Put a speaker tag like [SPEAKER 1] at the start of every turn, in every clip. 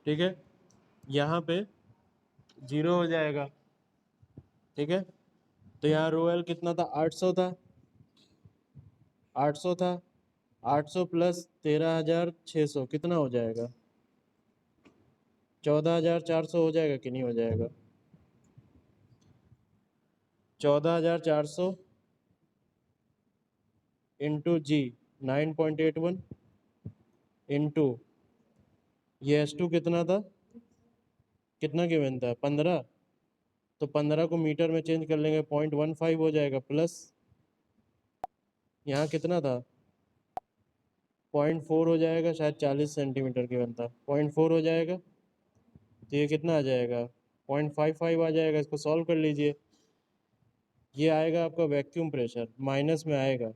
[SPEAKER 1] ठीक है, यहाँ पे 0 हो जाएगा। ठीक है, तो यहाँ रो एल कितना था, 800 था, 800 था, 800 प्लस 13,600 कितना हो जाएगा, 14,400 हो जाएगा कि नहीं हो जाएगा। 14,400 इंटू जी 9.81 इंटू ये S2 कितना था, कितना गिवन था 15, तो 15 को मीटर में चेंज कर लेंगे 0.15 हो जाएगा, प्लस यहाँ कितना था 0.4 हो जाएगा, शायद 40 सेंटीमीटर गिवन था, 0.4 हो जाएगा, तो ये कितना आ जाएगा 0.55 आ जाएगा। इसको सॉल्व कर लीजिए, ये आएगा आपका वैक्यूम प्रेशर, माइनस में आएगा,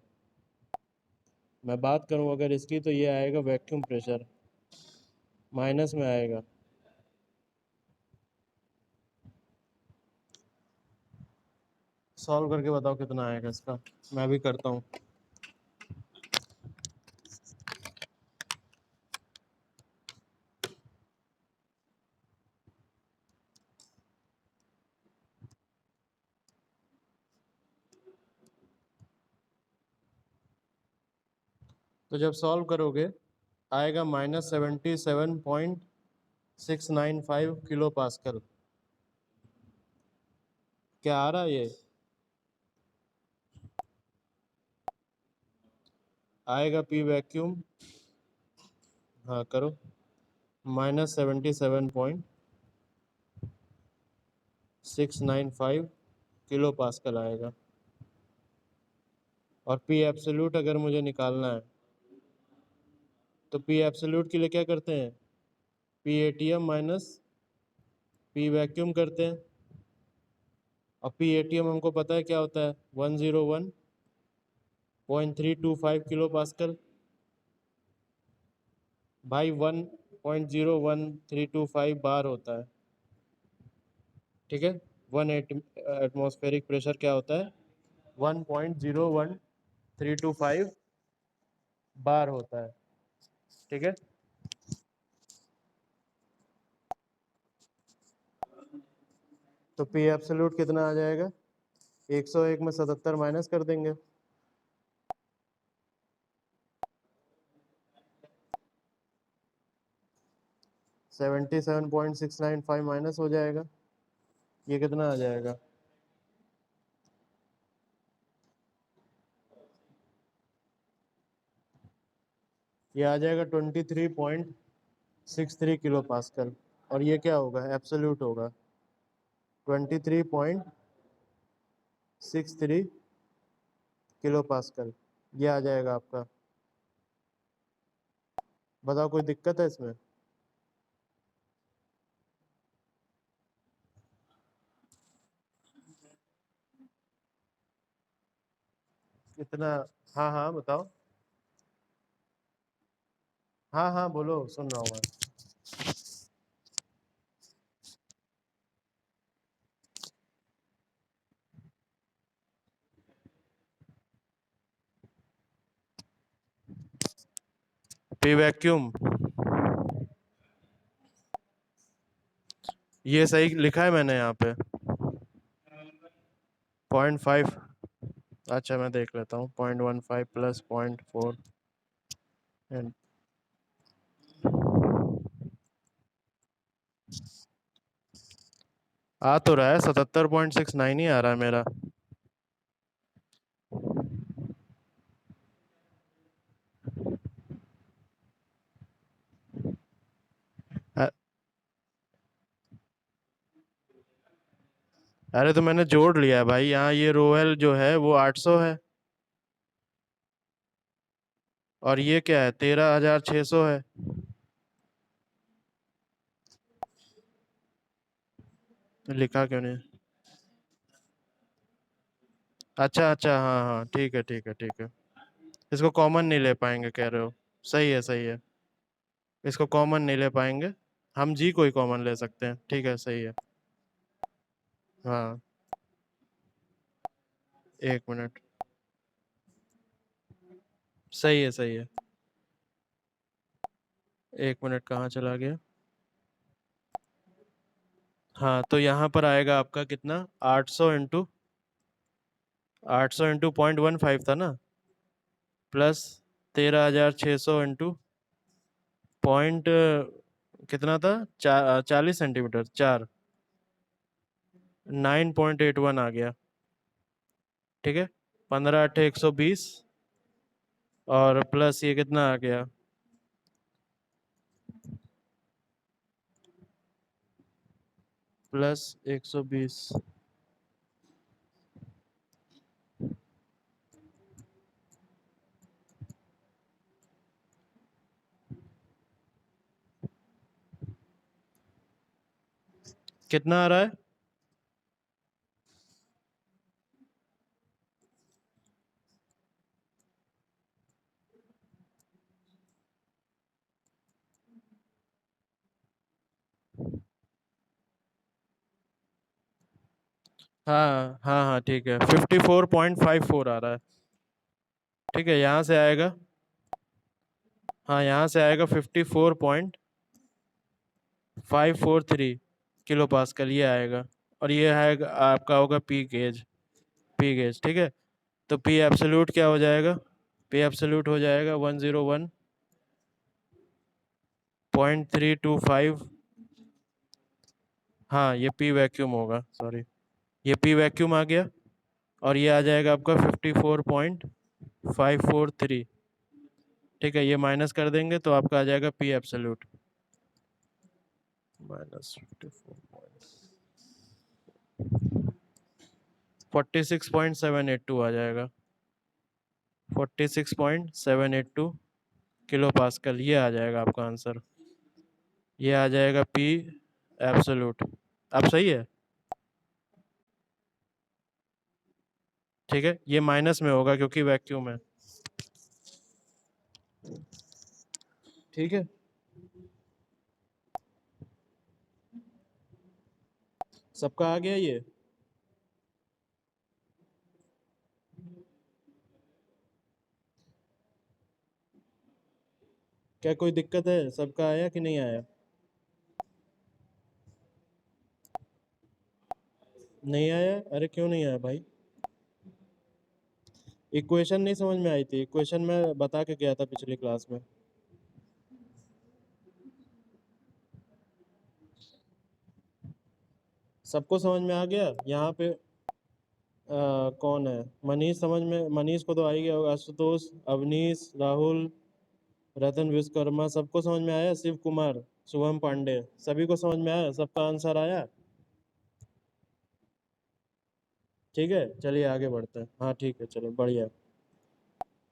[SPEAKER 1] मैं बात करूं अगर इसकी तो ये आएगा वैक्यूम प्रेशर, माइनस में आएगा। सॉल्व करके बताओ कितना आएगा इसका, मैं भी करता हूँ। तो जब सॉल्व करोगे आएगा -77.695 किलो पास्कल। क्या आ रहा है ये, आएगा पी वैक्यूम, हाँ करो, -77.695 किलो पास्कल आएगा। और पी एब्सोल्यूट अगर मुझे निकालना है तो पी एब्सोल्यूट के लिए क्या करते हैं, P ATM minus P vacuum करते हैं, और पी एटीएम हमको पता है क्या होता है 101.325 किलो पास्कल, भाई 1.01325 बार होता है। ठीक है, वन एटमॉस्फेरिक प्रेशर क्या होता है 1.01325 बार होता है। ठीक है, तो पी एब्सोल्यूट कितना आ जाएगा, 101 में 77 माइनस कर देंगे, -77.695 माइनस हो जाएगा, ये कितना आ जाएगा, ये आ जाएगा 23.63 किलो पास्कल। और ये क्या होगा, एब्सोल्यूट होगा 23.63 किलो पास्कल, ये आ जाएगा आपका। बताओ कोई दिक्कत है इसमें, कितना, हाँ हाँ बताओ, हाँ हाँ बोलो सुन रहा हूँ मैं। पी वैक्यूम, ये सही लिखा है मैंने यहाँ पे 0.5, अच्छा मैं देख लेता हूँ 0.15 प्लस 0.4 एंड आ तो रहा है 77.69 ही आ रहा है मेरा। अ- अरे तो मैंने जोड़ लिया है भाई, यहाँ ये रोएल जो है वो 800 है, और ये क्या है 13,600 है। लिखा क्यों नहीं, अच्छा अच्छा हाँ हाँ ठीक है ठीक है ठीक है, इसको कॉमन नहीं ले पाएंगे कह रहे हो, सही है सही है, इसको कॉमन नहीं ले पाएंगे, हम जी को ही कॉमन ले सकते हैं, ठीक है सही है। हाँ, एक मिनट, सही है सही है, एक मिनट कहाँ चला गया, हाँ, तो यहाँ पर आएगा आपका कितना, 800 इंटू 0.15 था ना, प्लस 13,600 इंटू पॉइंट कितना था, 40 सेंटीमीटर, 9.81 आ गया। ठीक है, 15 × 8 = 120, और प्लस ये कितना आ गया, प्लस 120, कितना आ रहा है, हाँ हाँ हाँ ठीक है, 54.54 आ रहा है। ठीक है, यहाँ से आएगा, हाँ यहाँ से आएगा 54.543 किलो पास्कल, ये आएगा। और ये है आपका होगा पी गेज। ठीक है, तो पी एब्सोल्यूट क्या हो जाएगा, पी एब्सोल्यूट हो जाएगा 101.325। हाँ, ये पी वैक्यूम होगा, सॉरी, ये पी वैक्यूम आ गया, और ये आ जाएगा आपका 54.543। ठीक है, ये माइनस कर देंगे तो आपका आ जाएगा पी एब्सोल्यूट माइनस 46.782 आ जाएगा, 46.782 किलो पास्कल, ये आ जाएगा आपका आंसर। ये आ जाएगा पी एब्सोल्यूट। अब सही है। ठीक है, ये माइनस में होगा क्योंकि वैक्यूम है। ठीक है, सबका आ गया ये। क्या कोई दिक्कत है, सबका आया कि नहीं आया? नहीं आया, अरे क्यों नहीं आया भाई? इक्वेशन नहीं समझ में आई थी, इक्वेशन मैं बता के गया था पिछली क्लास में। सबको समझ में आ गया यहाँ पे? कौन है, मनीष समझ में, मनीष को तो आ ही गया होगा, आशुतोष, अवनीश, राहुल, रतन विश्वकर्मा, सबको समझ में आया, शिव कुमार, शुभम पांडे, सभी को समझ में आया, सबका आंसर आया? ठीक है, चलिए आगे बढ़ते हैं। हाँ ठीक है, चलो बढ़िया।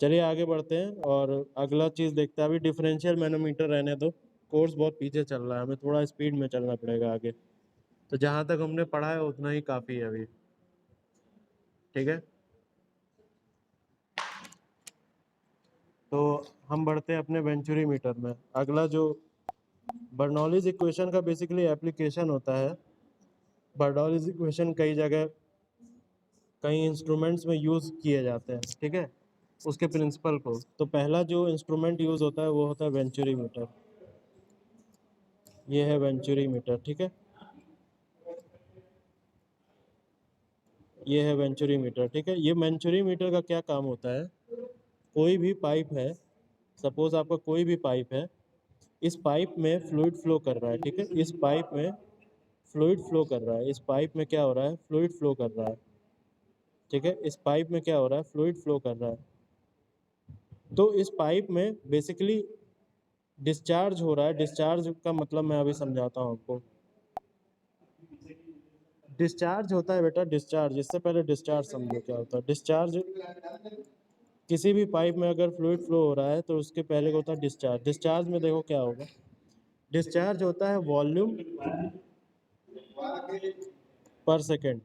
[SPEAKER 1] चलिए आगे बढ़ते हैं और अगला चीज़ देखते हैं। अभी डिफरेंशियल मैनोमीटर रहने दो, कोर्स बहुत पीछे चल रहा है, हमें थोड़ा स्पीड में चलना पड़ेगा आगे। तो जहाँ तक हमने पढ़ा है उतना ही काफ़ी है अभी। ठीक है, तो हम बढ़ते हैं अपने वेंचुरी मीटर में। अगला जो बर्नौलीज इक्वेशन का बेसिकली एप्लीकेशन होता है। बर्नौलीज इक्वेशन कई जगह कई इंस्ट्रूमेंट्स में यूज़ किए जाते हैं। ठीक है, उसके प्रिंसिपल को, तो पहला जो इंस्ट्रूमेंट यूज़ होता है वो होता है वेंचुरी मीटर। ये है वेंचुरी मीटर। ठीक है, ये है वेंचुरी मीटर। ठीक है, ये वेंचुरी मीटर का क्या काम होता है, कोई भी पाइप है, सपोज आपका कोई भी पाइप है, इस पाइप में फ्लूइड फ्लो कर रहा है। ठीक है, इस पाइप में फ्लूइड फ्लो कर रहा है, इस पाइप में क्या हो रहा है, फ्लूइड फ्लो कर रहा है। ठीक है, इस पाइप में क्या हो रहा है, फ्लूइड फ्लो कर रहा है। तो इस पाइप में बेसिकली डिस्चार्ज हो रहा है। डिस्चार्ज का मतलब मैं अभी समझाता हूँ आपको। डिस्चार्ज होता है बेटा, डिस्चार्ज, इससे पहले डिस्चार्ज समझो क्या होता है। डिस्चार्ज, किसी भी पाइप में अगर फ्लूइड फ्लो हो रहा है तो उसके पहले होता है डिस्चार्ज। डिस्चार्ज में देखो क्या होगा, डिस्चार्ज होता है वॉल्यूम पर सेकेंड।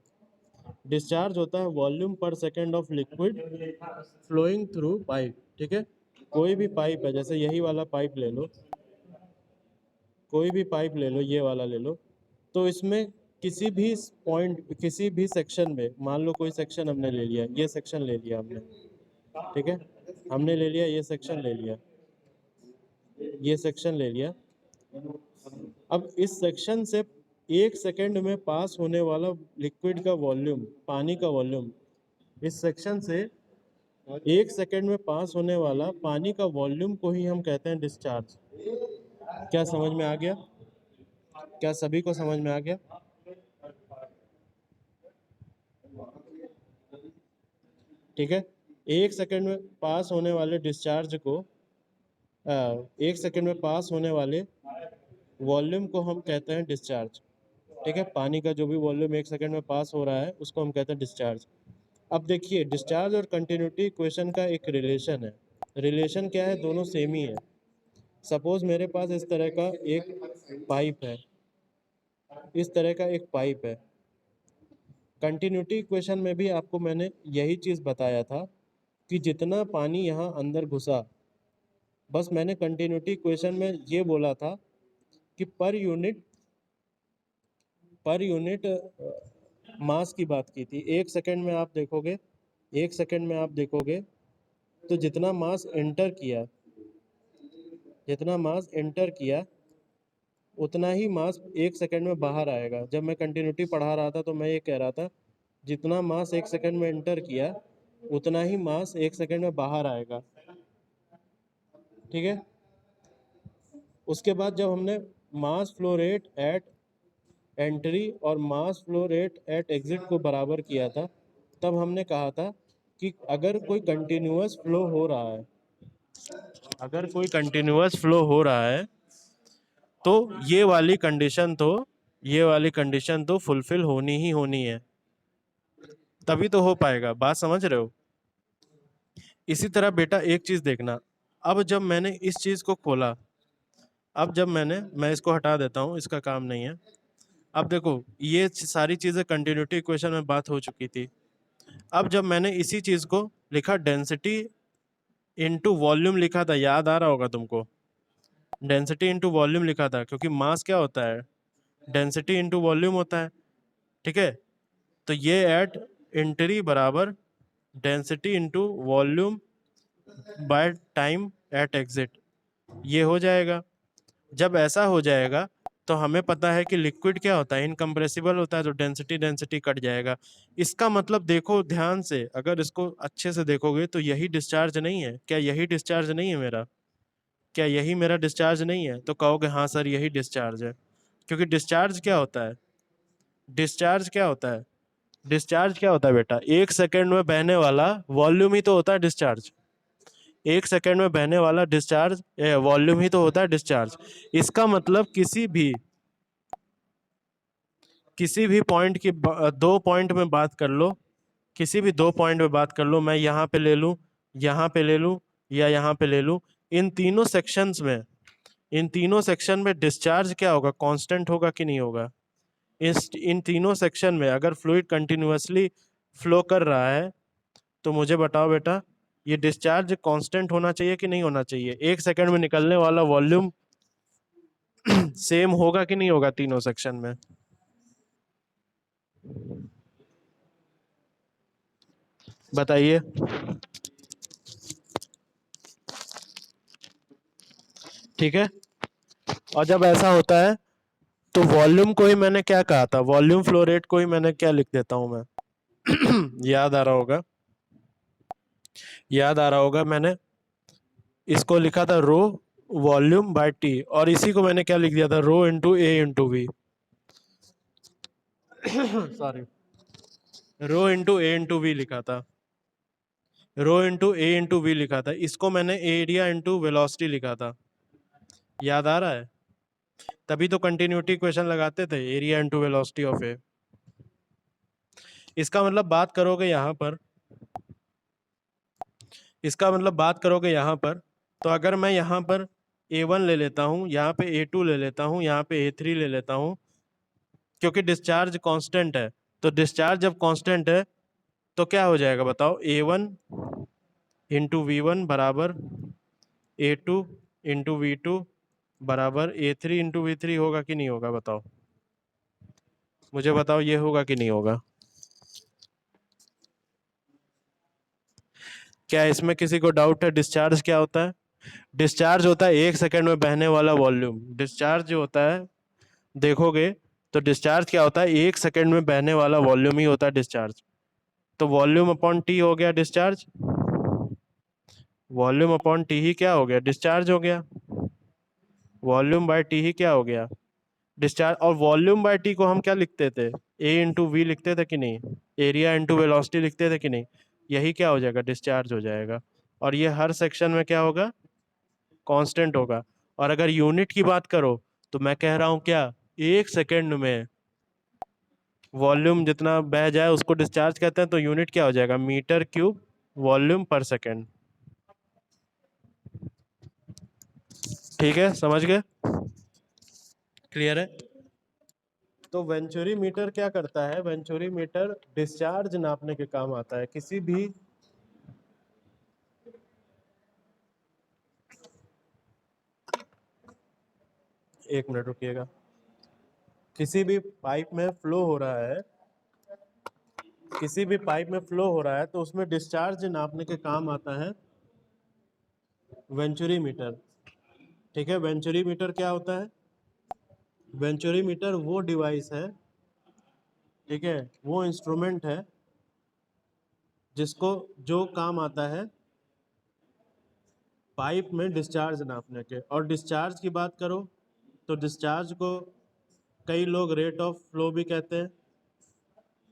[SPEAKER 1] डिस्चार्ज होता है वॉल्यूम पर second of liquid flowing through pipe. ठीक है, कोई भी पाइप है, जैसे यही वाला पाइप ले लो, कोई भी पाइप ले लो, ये वाला ले लो, तो इसमें किसी भी पॉइंट, किसी भी सेक्शन में, मान लो कोई सेक्शन हमने ले लिया, ये सेक्शन ले लिया हमने। ठीक है, हमने ले लिया, ये सेक्शन ले लिया, ये सेक्शन ले लिया। अब इस सेक्शन से 1 सेकंड में पास होने वाला लिक्विड का वॉल्यूम, पानी का वॉल्यूम, इस सेक्शन से 1 सेकंड में पास होने वाला पानी का वॉल्यूम को ही हम कहते हैं डिस्चार्ज। क्या समझ में आ गया? क्या सभी को समझ में आ गया? ठीक है। 1 सेकंड में पास होने वाले डिस्चार्ज को 1 सेकंड में पास होने वाले वॉल्यूम को हम कहते हैं डिस्चार्ज। ठीक है, पानी का जो भी वॉल्यूम 1 सेकंड में पास हो रहा है उसको हम कहते हैं डिस्चार्ज। अब देखिए, डिस्चार्ज और कंटिन्यूटी इक्वेशन का एक रिलेशन है। रिलेशन क्या है? दोनों सेम ही है। सपोज मेरे पास इस तरह का एक पाइप है, इस तरह का एक पाइप है। कंटिन्यूटी इक्वेशन में भी आपको मैंने यही चीज़ बताया था कि जितना पानी यहाँ अंदर घुसा, बस मैंने कंटिन्यूटी इक्वेशन में ये बोला था कि पर यूनिट मास की बात की थी। 1 सेकंड में आप देखोगे, 1 सेकंड में आप देखोगे तो जितना मास एंटर किया उतना ही मास 1 सेकंड में बाहर आएगा। जब मैं कंटिन्यूटी पढ़ा रहा था तो मैं ये कह रहा था जितना मास 1 सेकंड में एंटर किया उतना ही मास 1 सेकंड में बाहर आएगा। ठीक है। उसके बाद जब हमने mass flow rate at entry और mass flow rate at exit को बराबर किया था, तब हमने कहा था कि अगर कोई कंटिन्यूअस फ्लो हो रहा है तो ये वाली कंडीशन तो फुलफिल होनी ही होनी है, तभी तो हो पाएगा। बात समझ रहे हो? इसी तरह बेटा एक चीज देखना, अब जब मैंने इस चीज को खोला, मैं इसको हटा देता हूँ, इसका काम नहीं है। अब देखो, ये सारी चीजें कंटिन्यूटी इक्वेशन में बात हो चुकी थी। अब जब मैंने इसी चीज को लिखा, डेंसिटी इनटू वॉल्यूम लिखा था, याद आ रहा होगा तुमको? डेंसिटी इनटू वॉल्यूम लिखा था, क्योंकि मास क्या होता है? डेंसिटी इनटू वॉल्यूम होता है। ठीक है, तो ये एट एंट्री बराबर density into volume by time at exit, ये हो जाएगा। जब ऐसा हो जाएगा तो हमें पता है कि लिक्विड क्या होता है? इनकम्प्रेसिबल होता है, तो डेंसिटी कट जाएगा। इसका मतलब देखो ध्यान से, अगर इसको अच्छे से देखोगे तो यही डिस्चार्ज नहीं है क्या? यही डिस्चार्ज नहीं है मेरा? क्या यही मेरा डिस्चार्ज नहीं है? तो कहोगे हाँ सर यही डिस्चार्ज है। क्योंकि डिस्चार्ज क्या होता है? डिस्चार्ज क्या होता है? डिस्चार्ज क्या होता है बेटा? 1 सेकंड में बहने वाला वॉल्यूम ही तो होता है डिस्चार्ज। 1 सेकंड में बहने वाला डिस्चार्ज वॉल्यूम ही तो होता है डिस्चार्ज। इसका मतलब किसी भी पॉइंट की दो पॉइंट में बात कर लो, किसी भी दो पॉइंट में बात कर लो, मैं यहाँ पे ले लूँ, यहाँ पे ले लूँ या यहाँ पे ले लूँ, इन तीनों सेक्शन में डिस्चार्ज क्या होगा? कांस्टेंट होगा कि नहीं होगा? इन तीनों सेक्शन में अगर फ्लूइड कंटिन्यूअसली फ्लो कर रहा है तो मुझे बताओ बेटा, ये डिस्चार्ज कांस्टेंट होना चाहिए कि नहीं होना चाहिए? 1 सेकंड में निकलने वाला वॉल्यूम सेम होगा कि नहीं होगा तीनों सेक्शन में? बताइए। ठीक है, और जब ऐसा होता है तो वॉल्यूम को ही मैंने क्या कहा था? वॉल्यूम फ्लो रेट को ही मैंने क्या लिख देता हूं मैं? याद आ रहा होगा, मैंने इसको लिखा था रो वॉल्यूम बाय टी, और इसी को मैंने क्या लिख दिया था? Rho into A into V. Sorry, rho into A into V लिखा था, rho into A into V लिखा था। इसको मैंने एरिया इंटू वेलोसिटी लिखा था। याद आ रहा है? तभी तो कंटिन्यूटी इक्वेशन लगाते थे, एरिया इंटू वेलोसिटी ऑफ ए। इसका मतलब बात करोगे यहाँ पर, तो अगर मैं यहाँ पर A1 ले लेता हूँ, यहाँ पे A2 ले लेता हूँ, यहाँ पे A3 ले लेता हूँ, क्योंकि डिस्चार्ज कांस्टेंट है। तो डिस्चार्ज जब कांस्टेंट है तो क्या हो जाएगा बताओ? A1 इंटू V1 बराबर A2 इंटू V2 बराबर A3 इंटू V3 होगा कि नहीं होगा? बताओ, मुझे बताओ, ये होगा कि नहीं होगा? क्या इसमें किसी को डाउट है? डिस्चार्ज क्या होता है? डिस्चार्ज होता है 1 सेकंड में बहने वाला वॉल्यूम। डिस्चार्ज जो होता है, देखोगे तो डिस्चार्ज क्या होता है, 1 सेकेंड में बहने वाला वॉल्यूम ही होता है डिस्चार्ज। तो वॉल्यूम अपॉन टी हो गया डिस्चार्ज, वॉल्यूम अपॉन टी ही क्या हो गया, डिस्चार्ज हो गया। वॉल्यूम बाय टी ही क्या हो गया, डिस्चार्ज। और वॉल्यूम बाय टी को हम क्या लिखते थे, ए इंटू वी लिखते थे कि नहीं, एरिया इंटू वेलोसिटी लिखते थे कि नहीं। यही क्या हो जाएगा, डिस्चार्ज हो जाएगा। और ये हर सेक्शन में क्या होगा, कांस्टेंट होगा। और अगर यूनिट की बात करो तो मैं कह रहा हूं क्या, 1 सेकेंड में वॉल्यूम जितना बह जाए उसको डिस्चार्ज कहते हैं। तो यूनिट क्या हो जाएगा, मीटर क्यूब वॉल्यूम पर सेकेंड। ठीक है, समझ गए, क्लियर है। तो वेंचुरी मीटर क्या करता है, वेंचुरी मीटर डिस्चार्ज नापने के काम आता है। किसी भी एक मिनट रुकिएगा, किसी भी पाइप में फ्लो हो रहा है, किसी भी पाइप में फ्लो हो रहा है तो उसमें डिस्चार्ज नापने के काम आता है वेंचुरी मीटर। ठीक है, वेंचुरी मीटर क्या होता है, वेंचुरी मीटर वो डिवाइस है, ठीक है, वो इंस्ट्रूमेंट है जिसको जो काम आता है पाइप में डिस्चार्ज नापने के। और डिस्चार्ज की बात करो तो डिस्चार्ज को कई लोग रेट ऑफ फ्लो भी कहते हैं,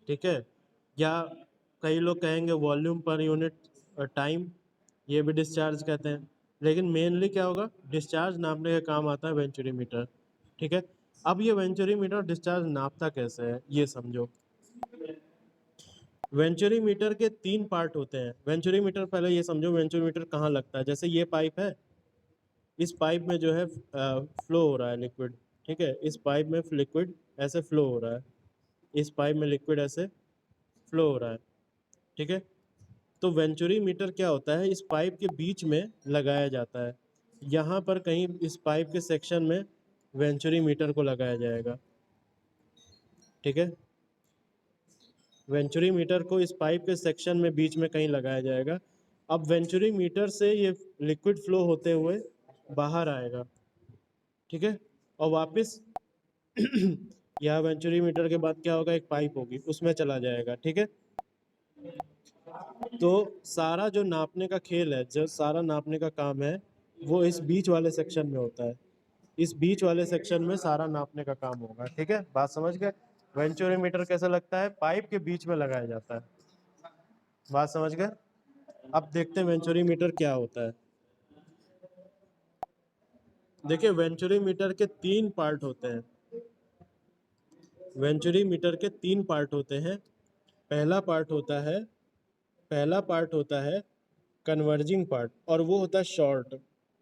[SPEAKER 1] ठीक है, या कई लोग कहेंगे वॉल्यूम पर यूनिट टाइम, ये भी डिस्चार्ज कहते हैं। लेकिन मेनली क्या होगा, डिस्चार्ज नापने का काम आता है वेंचुरी मीटर। ठीक है, अब ये वेंचुरी मीटर डिस्चार्ज नापता कैसे है ये समझो। वेंचुरी मीटर के 3 पार्ट होते हैं। वेंचुरी मीटर, पहले ये समझो वेंचुरी मीटर कहाँ लगता है। जैसे ये पाइप है, इस पाइप में जो है फ्लो हो रहा है लिक्विड, ठीक है, इस पाइप में लिक्विड ऐसे फ्लो हो रहा है, इस पाइप में लिक्विड ऐसे फ्लो हो रहा है, ठीक है। तो वेंचुरी मीटर क्या होता है, इस पाइप के बीच में लगाया जाता है। यहाँ पर कहीं इस पाइप के सेक्शन में वेंचुरी मीटर को लगाया जाएगा, ठीक है। वेंचुरी मीटर को इस पाइप के सेक्शन में बीच में कहीं लगाया जाएगा। अब वेंचुरी मीटर से ये लिक्विड फ्लो होते हुए बाहर आएगा, ठीक है, और वापस यहाँ वेंचुरी मीटर के बाद क्या होगा, एक पाइप होगी उसमें चला जाएगा, ठीक है। तो सारा जो नापने का खेल है, जो सारा नापने का काम है, वो इस बीच वाले सेक्शन में होता है। इस बीच वाले सेक्शन में सारा नापने का काम होगा, ठीक है, बात समझ गए। वेंचुरी मीटर कैसे लगता है, पाइप के बीच में लगाया जाता है, बात समझ गए। अब देखते हैं वेंचुरी मीटर क्या होता है। देखिए, वेंचुरी मीटर के 3 पार्ट होते हैं। वेंचुरी मीटर के 3 पार्ट होते हैं। पहला पार्ट होता है, पहला पार्ट होता है कन्वर्जिंग पार्ट, और वो होता है शॉर्ट।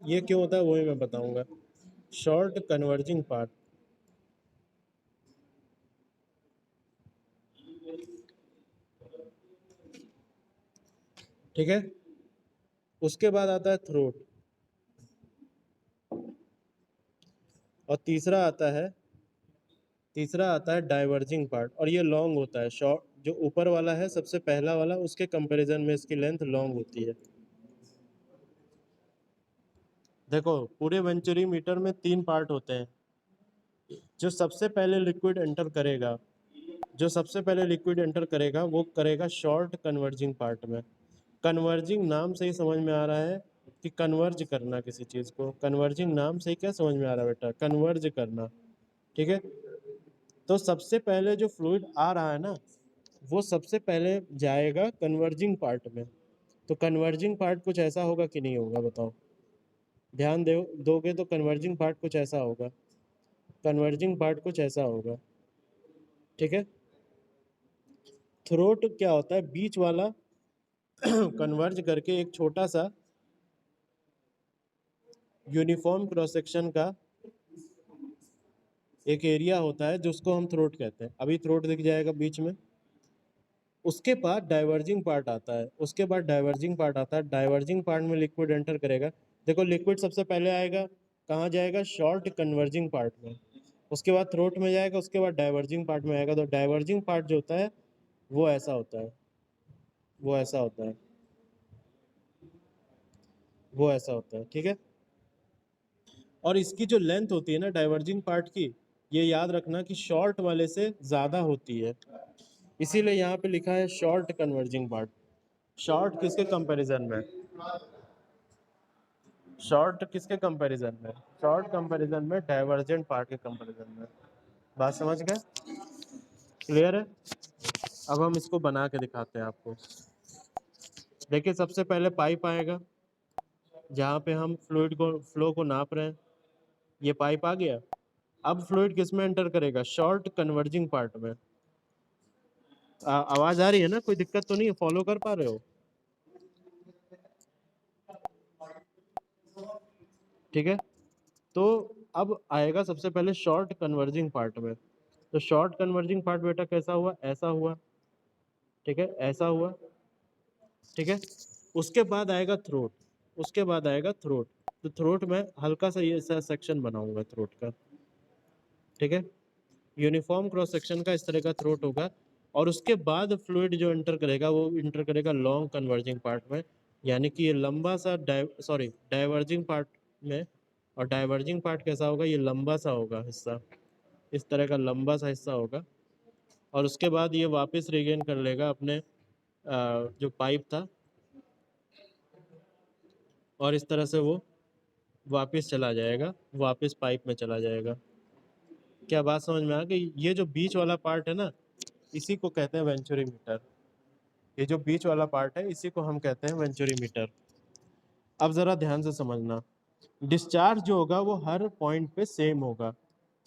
[SPEAKER 1] ये क्यों होता है वही मैं बताऊंगा। शॉर्ट कन्वर्जिंग पार्ट, ठीक है। उसके बाद आता है थ्रोट, और तीसरा आता है डाइवर्जिंग पार्ट, और ये लॉन्ग होता है। शॉर्ट जो ऊपर वाला है सबसे पहला वाला, उसके कंपैरिजन में इसकी लेंथ लॉन्ग होती है। देखो, पूरे वेंचुरी मीटर में 3 पार्ट होते हैं। जो सबसे पहले लिक्विड एंटर करेगा, जो सबसे पहले लिक्विड एंटर करेगा वो करेगा शॉर्ट कन्वर्जिंग पार्ट में। कन्वर्जिंग नाम से ही समझ में आ रहा है कि कन्वर्ज करना किसी चीज़ को। कन्वर्जिंग नाम से ही क्या समझ में आ रहा है बेटा, कन्वर्ज करना, ठीक है। तो सबसे पहले जो फ्लूइड आ रहा है ना, वो सबसे पहले जाएगा कन्वर्जिंग पार्ट में। तो कन्वर्जिंग पार्ट कुछ ऐसा होगा कि नहीं होगा, बताओ। ध्यान दो, दोगे तो कन्वर्जिंग पार्ट कुछ ऐसा होगा, कन्वर्जिंग पार्ट कुछ ऐसा होगा, ठीक है। थ्रोट क्या होता है, बीच वाला कन्वर्ज करके एक छोटा सा यूनिफॉर्म क्रॉस सेक्शन का एक एरिया होता है जिसको हम थ्रोट कहते हैं। अभी थ्रोट दिख जाएगा बीच में। उसके बाद डाइवर्जिंग पार्ट आता है, उसके बाद डाइवर्जिंग पार्ट आता है। डाइवर्जिंग पार्ट में लिक्विड एंटर करेगा। देखो, लिक्विड सबसे पहले आएगा कहाँ, जाएगा शॉर्ट कन्वर्जिंग पार्ट में, उसके बाद थ्रोट में जाएगा, उसके बाद डाइवर्जिंग पार्ट में आएगा। तो डाइवर्जिंग पार्ट जो होता है वो ऐसा होता है, वो ऐसा होता है, वो ऐसा होता है, ठीक है। और इसकी जो लेंथ होती है ना डाइवर्जिंग पार्ट की, ये याद रखना कि शॉर्ट वाले से ज़्यादा होती है, इसीलिए यहाँ पे लिखा है शॉर्ट कन्वर्जिंग पार्ट। शॉर्ट किसके कंपैरिजन में? शॉर्ट किसके कंपैरिजन में? शॉर्ट कंपैरिजन में डाइवर्जेंट पार्ट के कंपैरिजन में। बात समझ गए? क्लियर है? अब हम इसको बना के दिखाते हैं आपको। देखिए सबसे पहले पाइप आएगा जहाँ पे हम फ्लूइड को फ्लो को नाप रहे हैं, ये पाइप आ गया। अब फ्लूइड किस में एंटर करेगा? शॉर्ट कन्वर्जिंग पार्ट में। आवाज आ रही है ना? कोई दिक्कत तो नहीं है? फॉलो कर पा रहे हो? ठीक है, तो अब आएगा सबसे पहले शॉर्ट कन्वर्जिंग पार्ट में। तो शॉर्ट कन्वर्जिंग पार्ट बेटा कैसा हुआ? ऐसा हुआ, ठीक है, ऐसा हुआ, ठीक है। उसके बाद आएगा थ्रोट, उसके बाद आएगा थ्रोट। तो थ्रोट में हल्का सा ये सा सेक्शन बनाऊंगा थ्रोट का, ठीक है। यूनिफॉर्म क्रॉस सेक्शन का इस तरह का थ्रोट होगा, और उसके बाद फ्लूइड जो इंटर करेगा वो इंटर करेगा लॉन्ग कन्वर्जिंग पार्ट में, यानी कि ये लंबा सा डाइवर्जिंग पार्ट में। और डाइवर्जिंग पार्ट कैसा होगा? ये लंबा सा होगा हिस्सा, इस तरह का लंबा सा हिस्सा होगा। और उसके बाद ये वापस रिगेन कर लेगा अपने जो पाइप था, और इस तरह से वो वापस चला जाएगा, वापस पाइप में चला जाएगा। क्या बात समझ में आ गई? ये जो बीच वाला पार्ट है ना, इसी को कहते हैं वेंचुरीमीटर। ये जो बीच वाला पार्ट है इसी को हम कहते हैं वेंचुरीमीटर। अब जरा ध्यान से समझना, डिस्चार्ज जो होगा वो हर पॉइंट पे सेम होगा,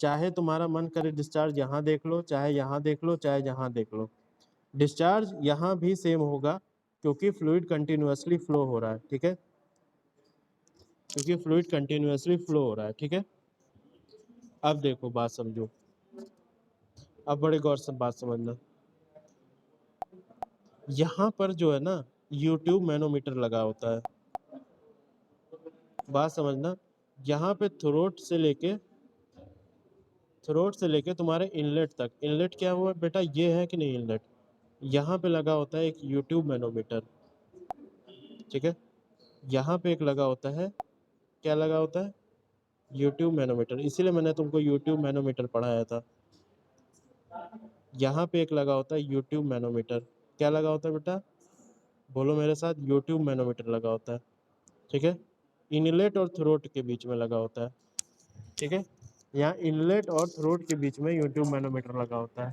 [SPEAKER 1] चाहे तुम्हारा मन करे डिस्चार्ज यहाँ देख लो, चाहे यहाँ देख लो, चाहे यहाँ देख लो, डिस्चार्ज यहाँ भी सेम होगा, क्योंकि फ्लूइड कंटिन्यूअसली फ्लो हो रहा है, ठीक है, क्योंकि फ्लूइड कंटिन्यूअसली फ्लो हो रहा है, ठीक है। अब देखो बात समझो, अब बड़े गौर से बात समझना। यहाँ पर जो है ना यूट्यूब मैनोमीटर लगा होता है, बात समझना। यहाँ पे थ्रोट से लेके तुम्हारे इनलेट तक, इनलेट क्या हुआ बेटा? ये है कि नहीं इनलेट? यहाँ पे लगा होता है एक यूट्यूब मैनोमीटर, ठीक है। यहाँ पे एक लगा होता है, क्या लगा होता है? यूट्यूब मैनोमीटर, इसीलिए मैंने तुमको यूट्यूब मैनोमीटर पढ़ाया था। यहाँ पे एक लगा होता है यूट्यूब मैनोमीटर, क्या लगा होता है बेटा? बोलो मेरे साथ, यूट्यूब मैनोमीटर लगा होता है, ठीक है। इनलेट और थ्रोट के बीच में लगा होता है, ठीक है। यहाँ इनलेट और थ्रोट के बीच में यूट्यूब मैनोमीटर लगा होता है।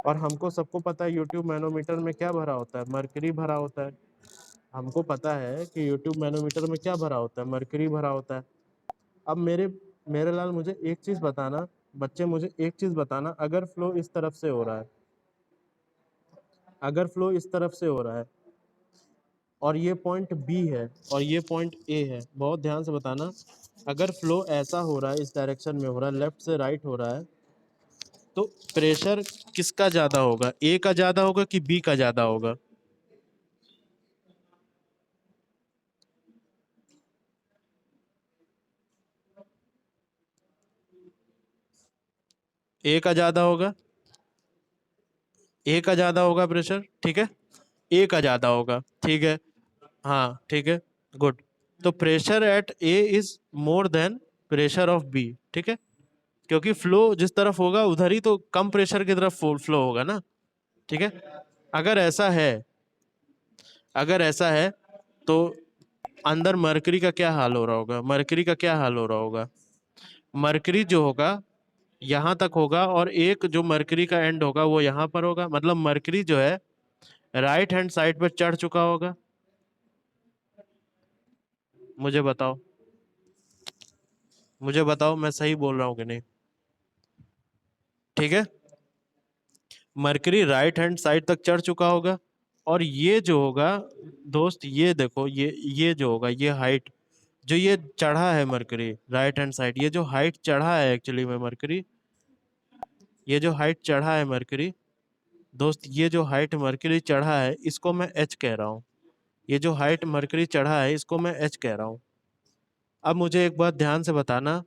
[SPEAKER 1] और हमको सबको पता है यूट्यूब मैनोमीटर में क्या भरा होता है? मरकरी भरा होता है। हमको पता है कि यूट्यूब मैनोमीटर में क्या भरा होता है? मरकरी भरा होता है। अब मेरे लाल मुझे एक चीज़ बताना, बच्चे मुझे एक चीज़ बताना, अगर फ्लो इस तरफ से हो रहा है, अगर फ्लो इस तरफ से हो रहा है और ये पॉइंट बी है और ये पॉइंट ए है, बहुत ध्यान से बताना, अगर फ्लो ऐसा हो रहा है, इस डायरेक्शन में हो रहा है, लेफ्ट से राइट हो रहा है, तो प्रेशर किसका ज़्यादा होगा? ए का ज़्यादा होगा कि बी का ज़्यादा होगा? ए का ज़्यादा होगा, ए का ज़्यादा होगा प्रेशर, ठीक है, ए का ज़्यादा होगा, ठीक है, हाँ ठीक है, गुड। तो pressure at A is more than pressure of B, ठीक है, क्योंकि फ्लो जिस तरफ होगा उधर ही तो कम प्रेशर की तरफ फ्लो होगा ना, ठीक है। अगर ऐसा है, अगर ऐसा है तो अंदर मरकरी का क्या हाल हो रहा होगा? मरकरी का क्या हाल हो रहा होगा? मरकरी जो होगा यहाँ तक होगा, और एक जो मरकरी का एंड होगा वो यहाँ पर होगा, मतलब मरकरी जो है राइट हैंड साइड पर चढ़ चुका होगा। मुझे बताओ, मुझे बताओ मैं सही बोल रहा हूँ कि नहीं? ठीक है, मरकरी राइट हैंड साइड तक चढ़ चुका होगा, और ये जो होगा दोस्त, ये देखो, ये जो होगा, ये हाइट जो ये चढ़ा है मरकरी राइट हैंड साइड, ये जो हाइट चढ़ा है एक्चुअली में मरकरी, ये जो हाइट चढ़ा है मरकरी दोस्त, ये जो हाइट मरकरी चढ़ा है इसको मैं एच कह रहा हूँ। ये जो हाइट मरकरी चढ़ा है इसको मैं एच कह रहा हूँ। अब मुझे एक बात ध्यान से बताना,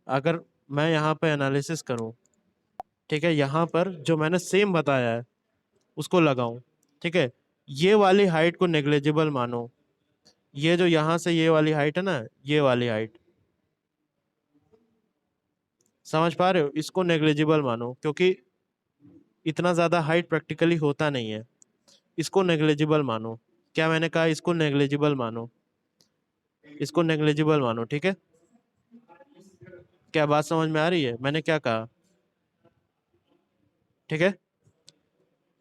[SPEAKER 1] अगर मैं यहाँ पे एनालिसिस करूँ, ठीक है, यहाँ पर जो मैंने सेम बताया है उसको लगाऊं, ठीक है, ये वाली हाइट को नेग्लेजिबल मानो, ये जो यहाँ से ये वाली हाइट है ना, ये वाली हाइट, समझ पा रहे हो? इसको नेग्लिजिबल मानो, क्योंकि इतना ज़्यादा हाइट प्रैक्टिकली होता नहीं है। इसको नेग्लिजिबल मानो। क्या मैंने कहा? इसको नेग्लिजिबल मानो, इसको नेग्लिजिबल मानो, ठीक है? क्या बात समझ में आ रही है मैंने क्या कहा? ठीक है।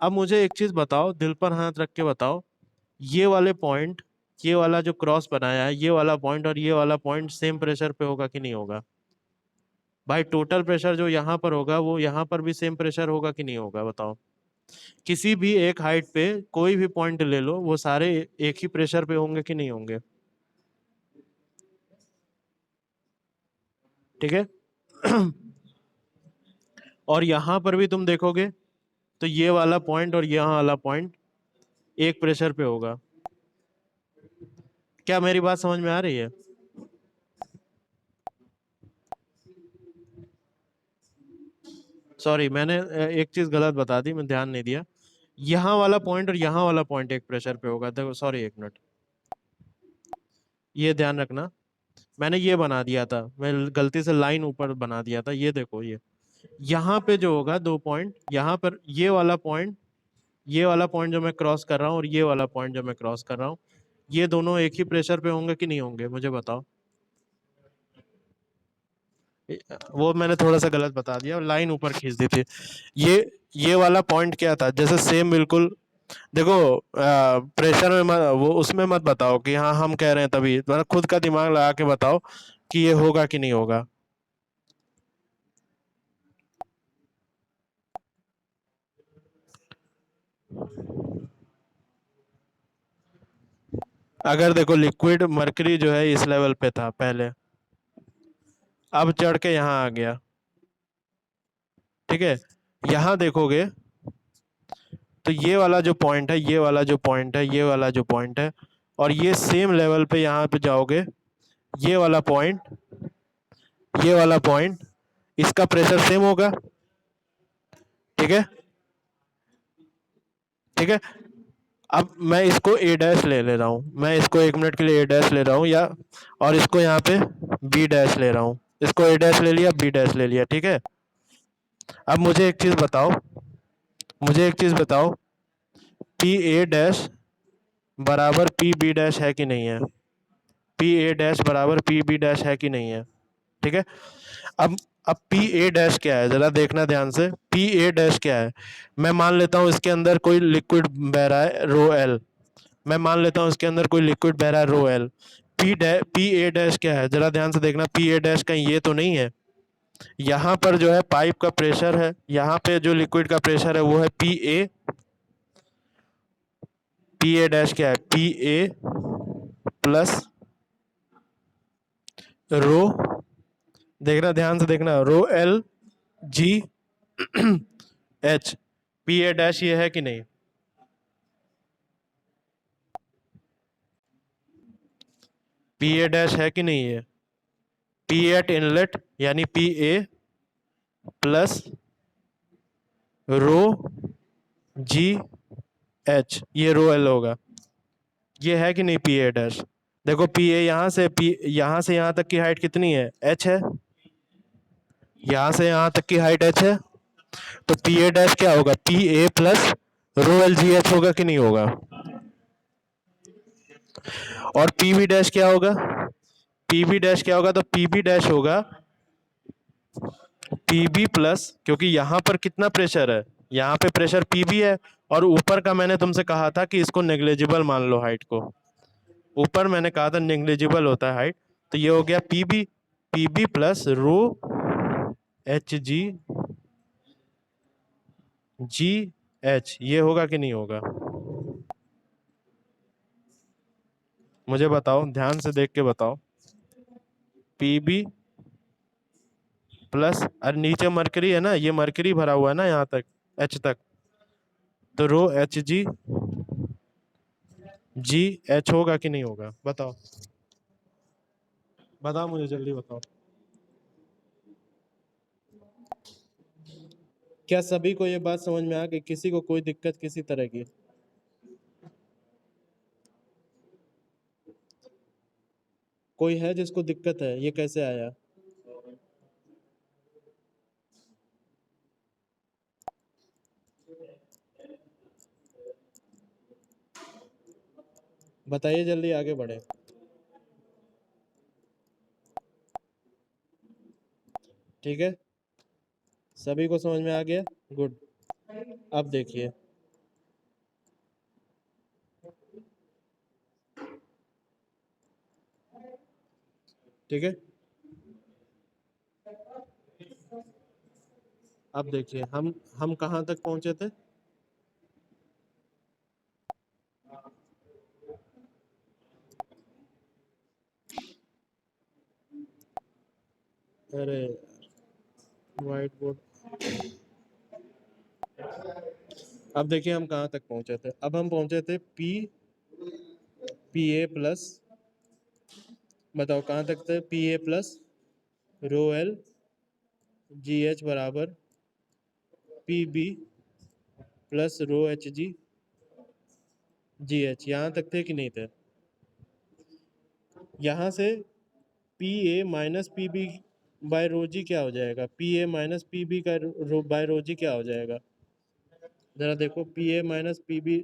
[SPEAKER 1] अब मुझे एक चीज बताओ, दिल पर हाथ रख के बताओ, ये वाले पॉइंट, ये वाला जो क्रॉस बनाया है, ये वाला पॉइंट और ये वाला पॉइंट सेम प्रेशर पे होगा कि नहीं होगा? भाई टोटल प्रेशर जो यहाँ पर होगा वो यहाँ पर भी सेम प्रेशर होगा कि नहीं होगा? बताओ। किसी भी एक हाइट पे कोई भी पॉइंट ले लो, वो सारे एक ही प्रेशर पे होंगे कि नहीं होंगे? ठीक है। और यहाँ पर भी तुम देखोगे तो ये वाला पॉइंट और यहाँ वाला पॉइंट एक प्रेशर पे होगा। क्या मेरी बात समझ में आ रही है? सॉरी, मैंने एक चीज गलत बता दी, मैं ध्यान नहीं दिया। यहाँ वाला पॉइंट और यहाँ वाला पॉइंट एक प्रेशर पे होगा। देखो, सॉरी, एक मिनट, ये ध्यान रखना। मैंने ये बना दिया था, मैं गलती से लाइन ऊपर बना दिया था। ये देखो, ये यहाँ पे जो होगा दो पॉइंट, यहाँ पर ये वाला पॉइंट, ये वाला पॉइंट जो मैं क्रॉस कर रहा हूँ और ये वाला पॉइंट जो मैं क्रॉस कर रहा हूँ, ये दोनों एक ही प्रेशर पे होंगे कि नहीं होंगे? मुझे बताओ। वो मैंने थोड़ा सा गलत बता दिया, लाइन ऊपर खींच दी थी। ये वाला पॉइंट क्या था? जैसे सेम बिल्कुल। देखो, प्रेशर में मत, वो उसमें मत बताओ कि हाँ हम कह रहे हैं तभी, मतलब खुद का दिमाग लगा के बताओ कि ये होगा कि नहीं होगा। अगर देखो, लिक्विड मरकरी जो है इस लेवल पे था पहले, अब चढ़ के यहाँ आ गया, ठीक है? यहाँ देखोगे तो ये वाला जो पॉइंट है, ये वाला जो पॉइंट है, ये वाला जो पॉइंट है, और ये सेम लेवल पे यहाँ पे जाओगे, ये वाला पॉइंट, ये वाला पॉइंट, इसका प्रेशर सेम होगा। ठीक है, ठीक है। अब मैं इसको ए डैश ले ले रहा हूँ, मैं इसको एक मिनट के लिए ए डैश ले रहा हूँ, या और इसको यहाँ पे बी डैश ले रहा हूँ। इसको ए डैश ले लिया, बी डैश ले लिया, ठीक है। अब मुझे एक चीज़ बताओ, मुझे एक चीज़ बताओ, पी ए डैश बराबर पी बी डैश है कि नहीं है? पी ए डैश बराबर पी बी डैश है कि नहीं है? ठीक है। अब अब पी ए डैश क्या है, ज़रा देखना ध्यान से। पी ए डैश क्या है? मैं मान लेता हूँ इसके अंदर कोई लिक्विड बह रहा है, रो एल। मैं मान लेता हूँ इसके अंदर कोई लिक्विड बह रहा है, rho L. P A dash क्या है, ज़रा ध्यान से देखना। पी ए डैश कहीं ये तो नहीं है? यहाँ पर जो है पाइप का प्रेशर है, यहाँ पे जो लिक्विड का प्रेशर है वो है P A. P A dash क्या है? पी ए प्लस रो, देखना ध्यान से देखना, रो L G H. P A dash ये है कि नहीं? पी ए डैश है कि नहीं है? पी एट इनलेट यानी P A plus row G H, ये रो एल होगा। ये है कि नहीं पी ए डैश? देखो, पी ए यहाँ से यहाँ तक की हाइट कितनी है? एच है। यहाँ से यहाँ तक की हाइट एच है, तो पी ए डैश क्या होगा? P A plus rho L G H होगा कि नहीं होगा? और पी बी डैश क्या होगा? पी बी डैश क्या होगा? तो पी बी डैश होगा पी बी प्लस, क्योंकि यहाँ पर कितना प्रेशर है? यहाँ पे प्रेशर पी बी है, और ऊपर का मैंने तुमसे कहा था कि इसको नेग्लेजिबल मान लो हाइट को। ऊपर मैंने कहा था नेग्लेजिबल होता है हाइट, तो ये हो गया P B. P B plus rho H G G H, ये होगा कि नहीं होगा? मुझे बताओ, ध्यान से देख के बताओ। पी बी प्लस, और नीचे मरकरी है ना, ये मरकरी भरा हुआ है ना यहाँ तक, एच तक, तो रो एच जी जी एच होगा कि नहीं होगा? बताओ, बताओ मुझे, जल्दी बताओ। क्या सभी को ये बात समझ में आ गई? किसी को कोई दिक्कत किसी तरह की? कोई है जिसको दिक्कत है? ये कैसे आया? बताइए, जल्दी आगे बढ़े। ठीक है, सभी को समझ में आ गया? गुड। अब देखिए, ठीक है, अब देखिए हम कहाँ तक पहुंचे थे? अरे, व्हाइट बोर्ड। अब देखिए हम कहाँ तक पहुंचे थे। अब हम पहुंचे थे पी ए प्लस, बताओ कहाँ तक थे? P A plus rho L G H बराबर P B plus rho H G H, यहाँ तक थे कि नहीं थे? यहाँ से P A minus P B by rho G क्या हो जाएगा? P A minus P B का बाय रो जी क्या हो जाएगा? जरा देखो, P A minus P B,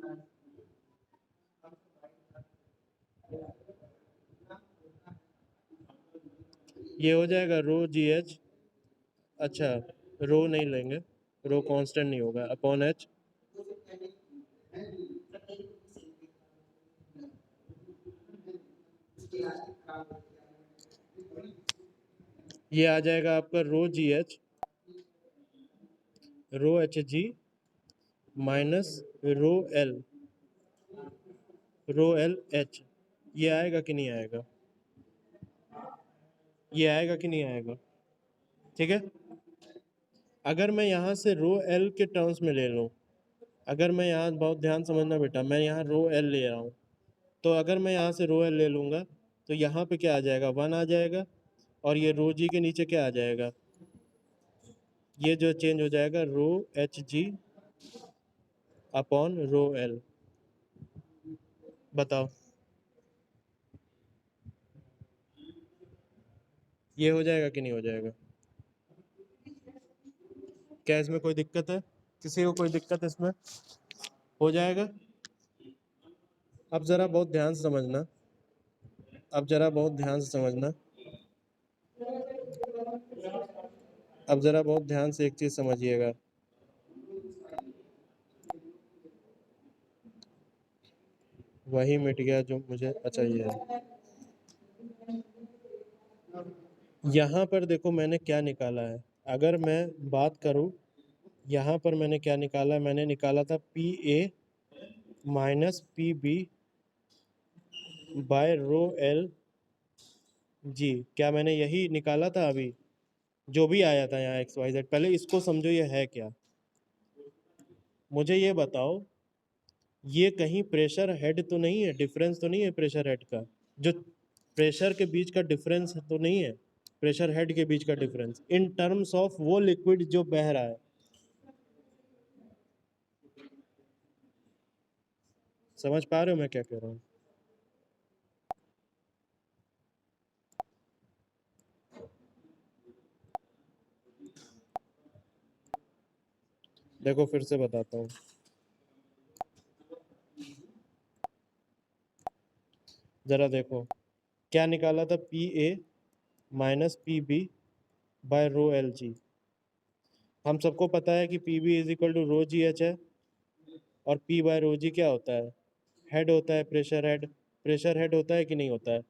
[SPEAKER 1] ये हो जाएगा रो जी एच। अच्छा, रो नहीं लेंगे, रो कांस्टेंट नहीं होगा, अपॉन एच। ये आ जाएगा आपका rho H G minus rho L H. ये आएगा कि नहीं आएगा? ये आएगा कि नहीं आएगा? ठीक है, अगर मैं यहाँ से रो एल के टर्म्स में ले लूँ, अगर मैं यहाँ, बहुत ध्यान समझना बेटा, मैं यहाँ रो एल ले रहा हूँ, तो अगर मैं यहाँ से रो एल ले लूँगा तो यहाँ पे क्या आ जाएगा? 1 आ जाएगा, और ये रो जी के नीचे क्या आ जाएगा? ये जो चेंज हो जाएगा rho H G upon rho L. बताओ, ये हो जाएगा कि नहीं हो जाएगा? क्या इसमें कोई दिक्कत है? किसी को कोई दिक्कत इसमें? हो जाएगा? अब ज़रा बहुत ध्यान से समझना, अब ज़रा बहुत ध्यान से समझना, अब ज़रा बहुत ध्यान से एक चीज़ समझिएगा। वही मिट गया जो मुझे, अच्छा ये है। यहाँ पर देखो मैंने क्या निकाला है, अगर मैं बात करूँ, यहाँ पर मैंने क्या निकाला है? मैंने निकाला था P A minus P B by rho L G. क्या मैंने यही निकाला था अभी? जो भी आया था यहाँ एक्स वाई जेड, पहले इसको समझो ये है क्या। मुझे ये बताओ, ये कहीं प्रेशर हेड तो नहीं है? डिफरेंस तो नहीं है प्रेशर हेड का? जो प्रेशर के बीच का डिफरेंस तो नहीं है? प्रेशर हेड के बीच का डिफरेंस इन टर्म्स ऑफ वो लिक्विड जो बह रहा है। समझ पा रहे हो मैं क्या कह रहा हूँ? देखो फिर से बताता हूँ, जरा देखो क्या निकाला था? P A minus P B by rho L G. हम सबको पता है कि P B is equal to rho G H है, और पी बाय रो जी क्या होता है? हेड होता है, प्रेशर हेड। प्रेशर हेड होता है कि नहीं होता है?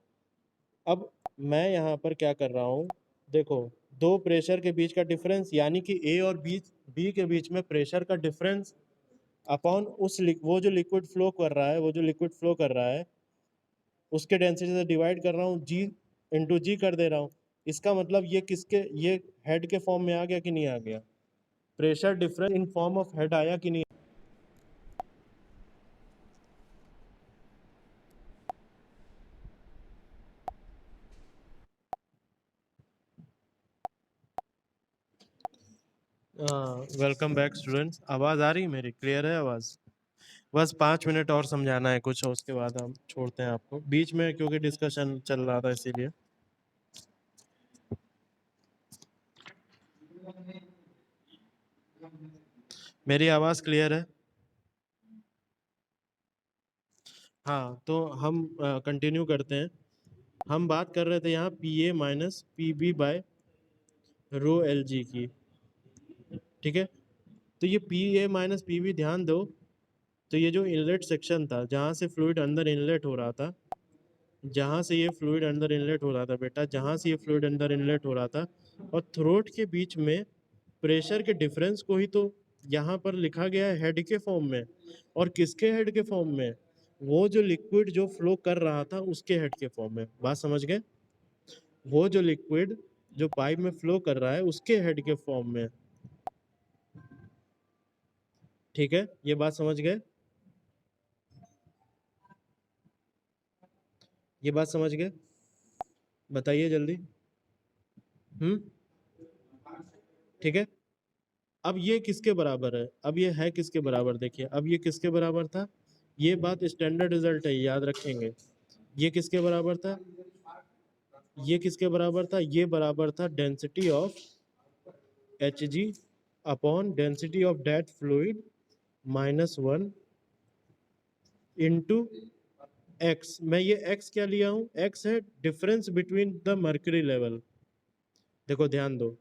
[SPEAKER 1] अब मैं यहाँ पर क्या कर रहा हूँ, देखो, दो प्रेशर के बीच का डिफरेंस, यानी कि ए और बी के बीच में प्रेशर का डिफरेंस अपॉन वो जो लिक्विड फ्लो कर रहा है, वो जो लिक्विड फ्लो कर रहा है उसके डेंसिटी से डिवाइड कर रहा हूँ, जी इंटू जी कर दे रहा हूँ। इसका मतलब ये किसके, ये हेड के फॉर्म में आ गया कि नहीं आ गया? Pressure difference in form of head आया कि नहीं? Welcome back students. आवाज़ आ रही है मेरी? क्लियर है आवाज़? बस 5 मिनट और समझाना है कुछ, और उसके बाद हम छोड़ते हैं आपको बीच में, क्योंकि डिस्कशन चल रहा था इसीलिए। मेरी आवाज़ क्लियर है? हाँ, तो हम कंटिन्यू करते हैं। हम बात कर रहे थे यहाँ P A minus P B by rho L G की, ठीक है। तो ये P A minus P B ध्यान दो, तो ये जो इनलेट सेक्शन था जहाँ से फ्लूइड अंदर इनलेट हो रहा था, जहाँ से ये फ्लूइड अंदर इनलेट हो रहा था बेटा, जहाँ से ये फ्लूइड अंदर इनलेट हो रहा था और थ्रोट के बीच में प्रेशर के डिफरेंस को ही तो यहाँ पर लिखा गया है हेड के फॉर्म में। और किसके हेड के फॉर्म में? वो जो लिक्विड जो फ्लो कर रहा था उसके हेड के फॉर्म में। बात समझ गए? वो जो लिक्विड जो पाइप में फ्लो कर रहा है उसके हेड के फॉर्म में, ठीक है। ये बात समझ गए? ये बात समझ गए? बताइए जल्दी। ठीक है। अब ये किसके बराबर है? अब ये है किसके बराबर? देखिए अब ये किसके बराबर था? ये बात स्टैंडर्ड रिजल्ट है, याद रखेंगे। ये किसके बराबर था? ये किसके बराबर था? ये बराबर था density of H G upon density of that fluid -1 into X. मैं ये एक्स क्या लिया हूँ? एक्स है difference between the mercury level. देखो ध्यान दो,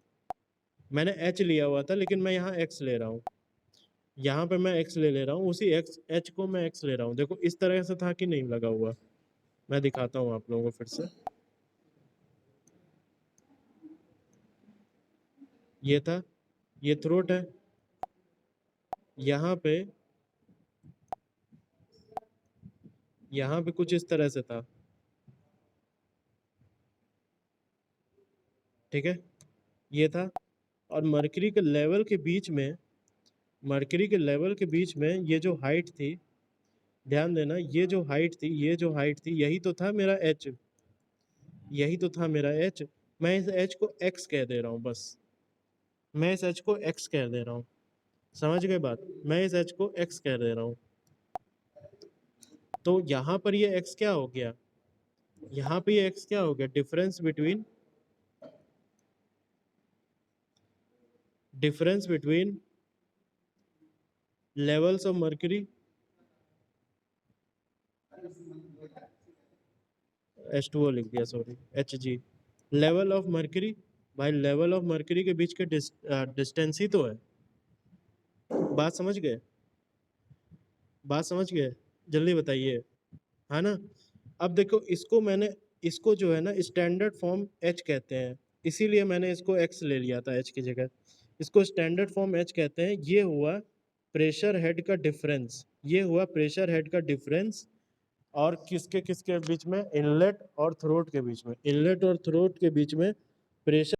[SPEAKER 1] मैंने एच लिया हुआ था लेकिन मैं यहाँ एक्स ले रहा हूँ। यहाँ पे मैं एक्स ले रहा हूँ, उसी एक्स एच को मैं एक्स ले रहा हूँ। देखो इस तरह से था कि नहीं लगा हुआ? मैं दिखाता हूँ आप लोगों को फिर से। ये था, ये थ्रोट है, यहाँ पे कुछ इस तरह से था, ठीक है। ये था, और मर्करी के लेवल के बीच में, मर्करी के लेवल के बीच में ये जो हाइट थी, ध्यान देना, ये जो हाइट थी, ये जो हाइट थी, यही तो था मेरा एच, यही तो था मेरा एच। मैं इस एच को एक्स कह दे रहा हूँ बस, मैं इस एच को एक्स कह दे रहा हूँ। समझ गए बात? मैं इस एच को एक्स कह दे रहा हूँ। तो यहाँ पर ये एक्स क्या हो गया? यहाँ पे ये एक्स क्या हो गया? Difference between levels of mercury, H2O लिख दिया, sorry, Hg, level of mercury. भाई लेवल ऑफ मर्क्यूरी के बीच के डिस्टेंस ही तो है। बात समझ गए? बात समझ गए? जल्दी बताइए, है ना। अब देखो इसको मैंने, इसको जो है ना स्टैंडर्ड फॉर्म एच कहते हैं, इसीलिए मैंने इसको एक्स ले लिया था एच की जगह। इसको स्टैंडर्ड फॉर्म एच कहते हैं। ये हुआ प्रेशर हेड का डिफरेंस, ये हुआ प्रेशर हेड का डिफरेंस। और किसके किसके बीच में? इनलेट और थ्रोट के बीच में, इनलेट और थ्रोट के बीच में प्रेशर